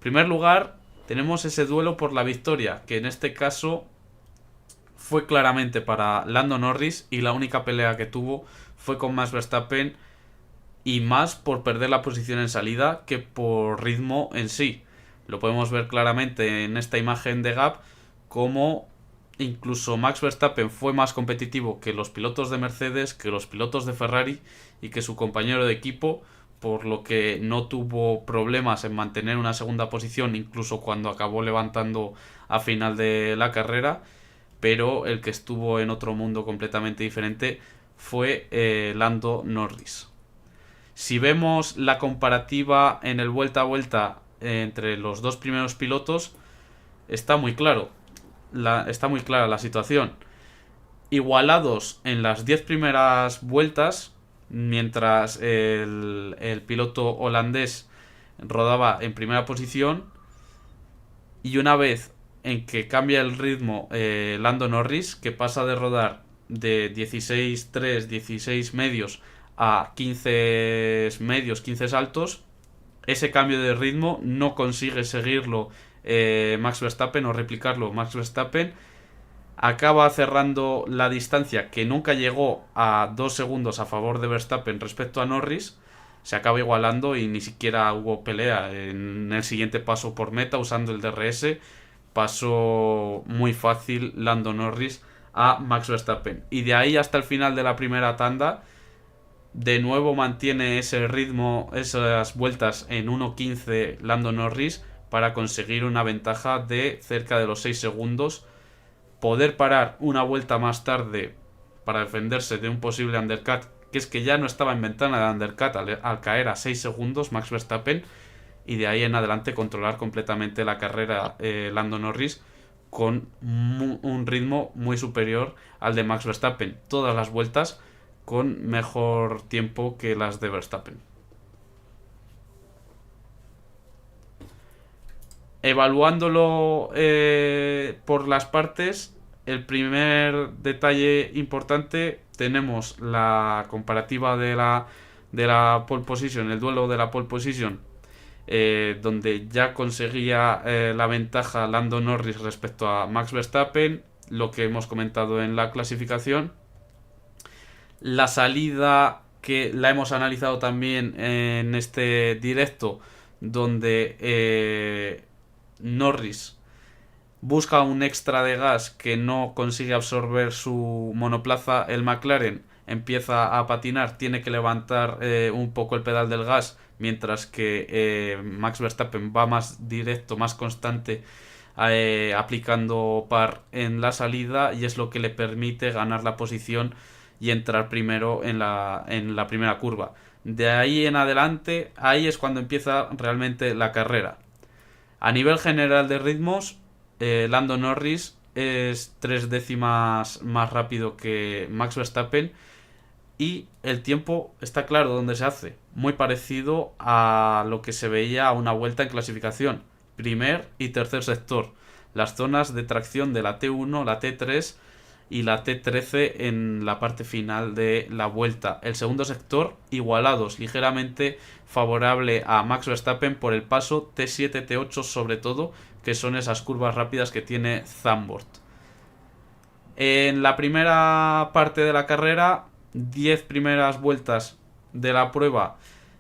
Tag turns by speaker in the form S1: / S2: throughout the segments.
S1: primer lugar, tenemos ese duelo por la victoria, que en este caso fue claramente para Lando Norris y la única pelea que tuvo fue con Max Verstappen y más por perder la posición en salida que por ritmo en sí. Lo podemos ver claramente en esta imagen de Gap como incluso Max Verstappen fue más competitivo que los pilotos de Mercedes, que los pilotos de Ferrari y que su compañero de equipo, por lo que no tuvo problemas en mantener una segunda posición incluso cuando acabó levantando a final de la carrera, pero el que estuvo en otro mundo completamente diferente fue Lando Norris. Si vemos la comparativa en el vuelta a vuelta entre los dos primeros pilotos, está muy claro. Está muy clara la situación. Igualados en las 10 primeras vueltas, mientras el piloto holandés rodaba en primera posición, y una vez en que cambia el ritmo Lando Norris, que pasa de rodar de 16.3, 16 medios a 15 medios, 15 altos, ese cambio de ritmo no consigue seguirlo Max Verstappen o replicarlo Max Verstappen. Acaba cerrando la distancia que nunca llegó a 2 segundos a favor de Verstappen respecto a Norris. Se acaba igualando y ni siquiera hubo pelea. En el siguiente paso por meta usando el DRS pasó muy fácil Lando Norris a Max Verstappen. Y de ahí hasta el final de la primera tanda de nuevo mantiene ese ritmo, esas vueltas en 1.15 Lando Norris para conseguir una ventaja de cerca de los 6 segundos, poder parar una vuelta más tarde para defenderse de un posible undercut, que es que ya no estaba en ventana de undercut al caer a 6 segundos Max Verstappen, y de ahí en adelante controlar completamente la carrera Lando Norris con un ritmo muy superior al de Max Verstappen. Todas las vueltas con mejor tiempo que las de Verstappen. Evaluándolo por las partes, el primer detalle importante tenemos la comparativa de la pole position, el duelo de la pole position, donde ya conseguía la ventaja Lando Norris respecto a Max Verstappen, lo que hemos comentado en la clasificación. La salida que la hemos analizado también en este directo, donde Norris busca un extra de gas que no consigue absorber su monoplaza. El McLaren empieza a patinar, tiene que levantar un poco el pedal del gas, mientras que Max Verstappen va más directo, más constante, aplicando par en la salida, y es lo que le permite ganar la posición y entrar primero en la primera curva. De ahí en adelante, ahí es cuando empieza realmente la carrera. A nivel general de ritmos, Lando Norris es 3 décimas más rápido que Max Verstappen, y el tiempo está claro dónde se hace, muy parecido a lo que se veía a una vuelta en clasificación, primer y tercer sector, las zonas de tracción de la T1, la T3 y la T13 en la parte final de la vuelta. El segundo sector igualados, ligeramente favorable a Max Verstappen por el paso T7, T8 sobre todo, que son esas curvas rápidas que tiene Zandvoort. En la primera parte de la carrera, 10 primeras vueltas de la prueba,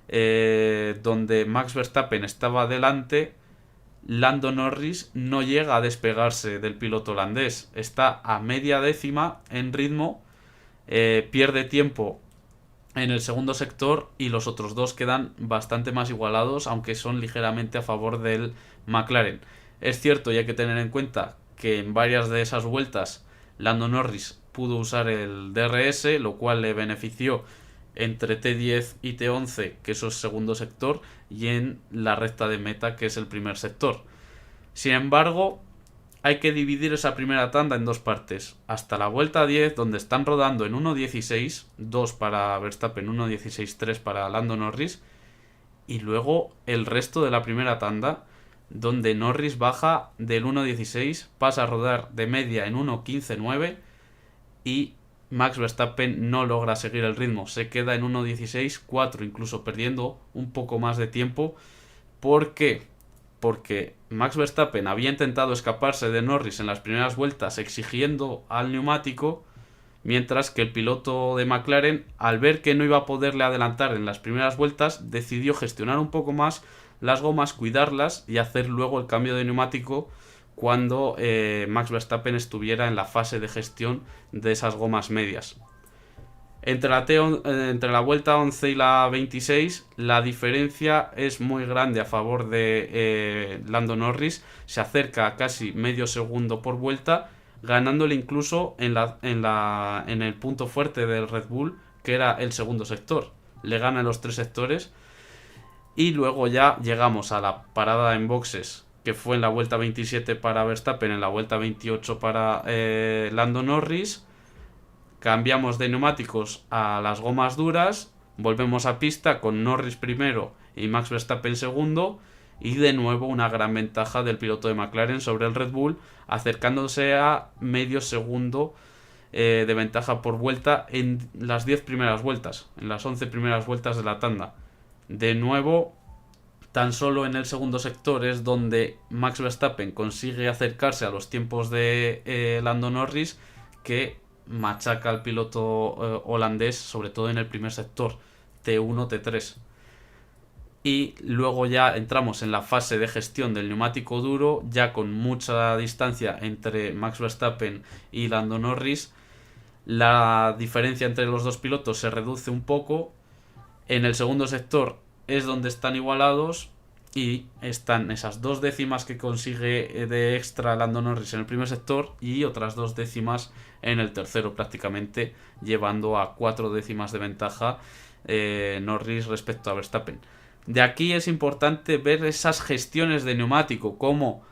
S1: donde Max Verstappen estaba delante, Lando Norris no llega a despegarse del piloto holandés. Está a media décima en ritmo, pierde tiempo en el segundo sector y los otros dos quedan bastante más igualados, aunque son ligeramente a favor del McLaren. Es cierto, y hay que tener en cuenta que en varias de esas vueltas Lando Norris pudo usar el DRS, lo cual le benefició entre T10 y T11, que eso es segundo sector, y en la recta de meta, que es el primer sector. Sin embargo, hay que dividir esa primera tanda en dos partes. Hasta la vuelta 10, donde están rodando en 1.16, 2 para Verstappen, 1.16.3 para Lando Norris, y luego el resto de la primera tanda, donde Norris baja del 1.16, pasa a rodar de media en 1.15.9 y Max Verstappen no logra seguir el ritmo, se queda en 1.16.4, incluso perdiendo un poco más de tiempo, porque porque Max Verstappen había intentado escaparse de Norris en las primeras vueltas exigiendo al neumático, mientras que el piloto de McLaren, al ver que no iba a poderle adelantar en las primeras vueltas, decidió gestionar un poco más las gomas, cuidarlas y hacer luego el cambio de neumático cuando Max Verstappen estuviera en la fase de gestión de esas gomas medias. Entre la vuelta 11 y la 26, la diferencia es muy grande a favor de Lando Norris. Se acerca a casi medio segundo por vuelta, ganándole incluso en el punto fuerte del Red Bull, que era el segundo sector. Le gana en los 3 sectores. Y luego ya llegamos a la parada en boxes, que fue en la vuelta 27 para Verstappen, en la vuelta 28 para Lando Norris. Cambiamos de neumáticos a las gomas duras, volvemos a pista con Norris primero y Max Verstappen segundo, y de nuevo una gran ventaja del piloto de McLaren sobre el Red Bull, acercándose a medio segundo de ventaja por vuelta en las 10 primeras vueltas, en las 11 primeras vueltas de la tanda. De nuevo, tan solo en el segundo sector es donde Max Verstappen consigue acercarse a los tiempos de Lando Norris, que machaca al piloto holandés, sobre todo en el primer sector, T1, T3. Y luego ya entramos en la fase de gestión del neumático duro, ya con mucha distancia entre Max Verstappen y Lando Norris. La diferencia entre los dos pilotos se reduce un poco. En el segundo sector es donde están igualados, y están esas 2 décimas que consigue de extra Lando Norris en el primer sector y otras 2 décimas en el tercero, prácticamente llevando a 4 décimas de ventaja Norris respecto a Verstappen. De aquí es importante ver esas gestiones de neumático, como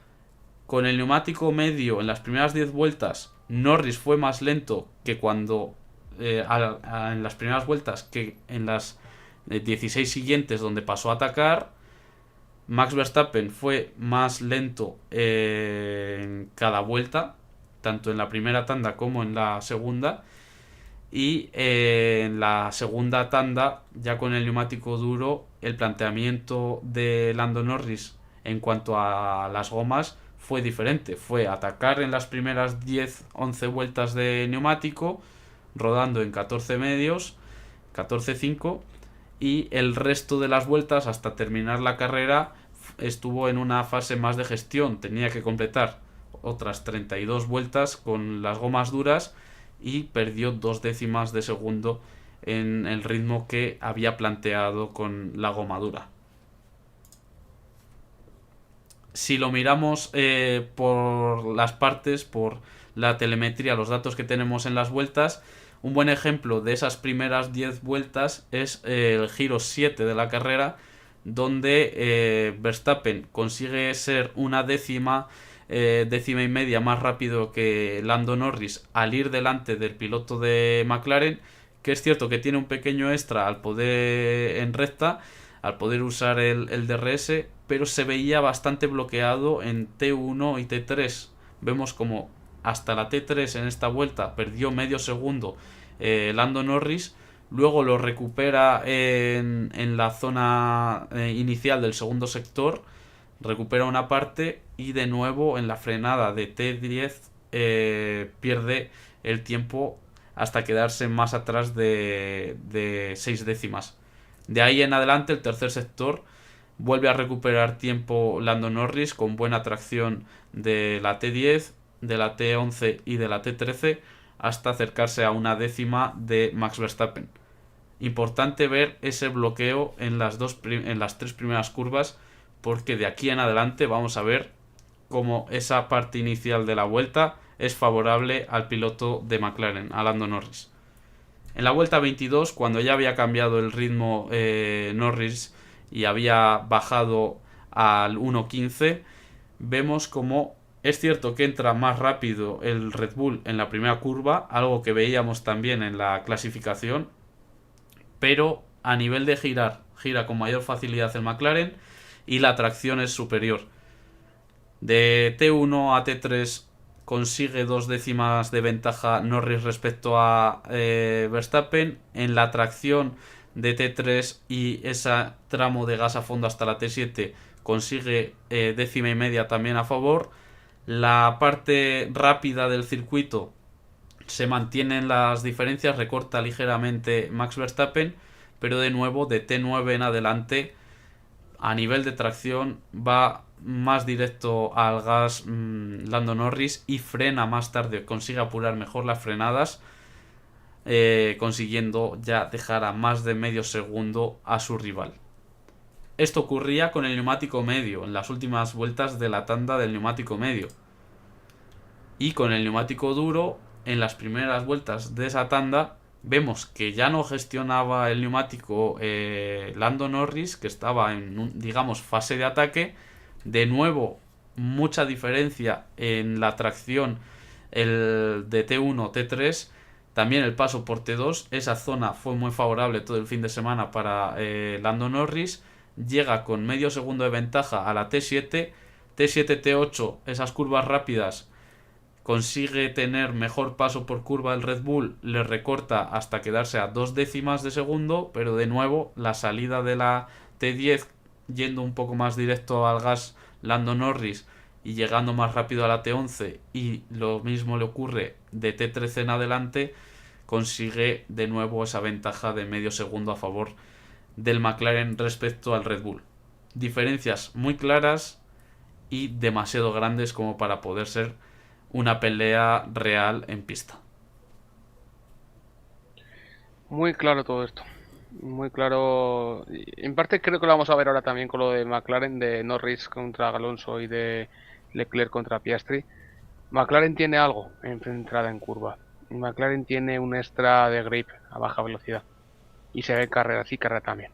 S1: con el neumático medio en las primeras 10 vueltas Norris fue más lento que cuando en las primeras vueltas que en las 16 siguientes, donde pasó a atacar. Max Verstappen fue más lento en cada vuelta, tanto en la primera tanda como en la segunda. Y en la segunda tanda, ya con el neumático duro, el planteamiento de Lando Norris en cuanto a las gomas fue diferente. Fue atacar en las primeras 10-11 vueltas de neumático, rodando en 14 medios, 14.5, y el resto de las vueltas hasta terminar la carrera estuvo en una fase más de gestión. Tenía que completar otras 32 vueltas con las gomas duras y perdió 2 décimas de segundo en el ritmo que había planteado con la goma dura. Si lo miramos por las partes, por la telemetría, los datos que tenemos en las vueltas, un buen ejemplo de esas primeras 10 vueltas es el giro 7 de la carrera, donde Verstappen consigue ser una décima y media más rápido que Lando Norris al ir delante del piloto de McLaren, que es cierto que tiene un pequeño extra al poder en recta, al poder usar el DRS, pero se veía bastante bloqueado en T1 y T3. Vemos como hasta la T3 en esta vuelta perdió medio segundo Lando Norris. Luego lo recupera en la zona inicial del segundo sector, recupera una parte, y de nuevo en la frenada de T10 pierde el tiempo hasta quedarse más atrás de 6 décimas. De ahí en adelante, el tercer sector vuelve a recuperar tiempo Lando Norris con buena tracción de la T10, de la T11 y de la T13, hasta acercarse a una décima de Max Verstappen. Importante ver ese bloqueo en las 3 primeras curvas, porque de aquí en adelante vamos a ver cómo esa parte inicial de la vuelta es favorable al piloto de McLaren, a Lando Norris. En la vuelta 22, cuando ya había cambiado el ritmo Norris y había bajado al 1.15, vemos como es cierto que entra más rápido el Red Bull en la primera curva, algo que veíamos también en la clasificación, pero a nivel de gira con mayor facilidad el McLaren y la tracción es superior. De T1 a T3 consigue 2 décimas de ventaja Norris respecto a Verstappen. En la tracción de T3 y ese tramo de gas a fondo hasta la T7 consigue décima y media también a favor. La parte rápida del circuito se mantienen las diferencias, recorta ligeramente Max Verstappen, pero de nuevo de T9 en adelante a nivel de tracción va más directo al gas Lando Norris y frena más tarde, consigue apurar mejor las frenadas, consiguiendo ya dejar a más de medio segundo a su rival. Esto ocurría con el neumático medio, en las últimas vueltas de la tanda del neumático medio. Y con el neumático duro, en las primeras vueltas de esa tanda, vemos que ya no gestionaba el neumático Lando Norris, que estaba en, digamos, fase de ataque. De nuevo, mucha diferencia en la tracción el de T1, T3. También el paso por T2. Esa zona fue muy favorable todo el fin de semana para Lando Norris. Llega con medio segundo de ventaja a la T7. T7, T8, esas curvas rápidas, consigue tener mejor paso por curva el Red Bull, le recorta hasta quedarse a 2 décimas de segundo, pero de nuevo la salida de la T10 yendo un poco más directo al gas Lando Norris y llegando más rápido a la T11, y lo mismo le ocurre de T13 en adelante, consigue de nuevo esa ventaja de medio segundo a favor del McLaren respecto al Red Bull. Diferencias muy claras y demasiado grandes como para poder ser una pelea real en pista.
S2: Muy claro todo esto. Muy claro. En parte creo que lo vamos a ver ahora también con lo de McLaren, de Norris contra Alonso y de Leclerc contra Piastri. McLaren tiene algo en entrada en curva. McLaren tiene un extra de grip a baja velocidad. Y se ve en carrera, sí, carrera también.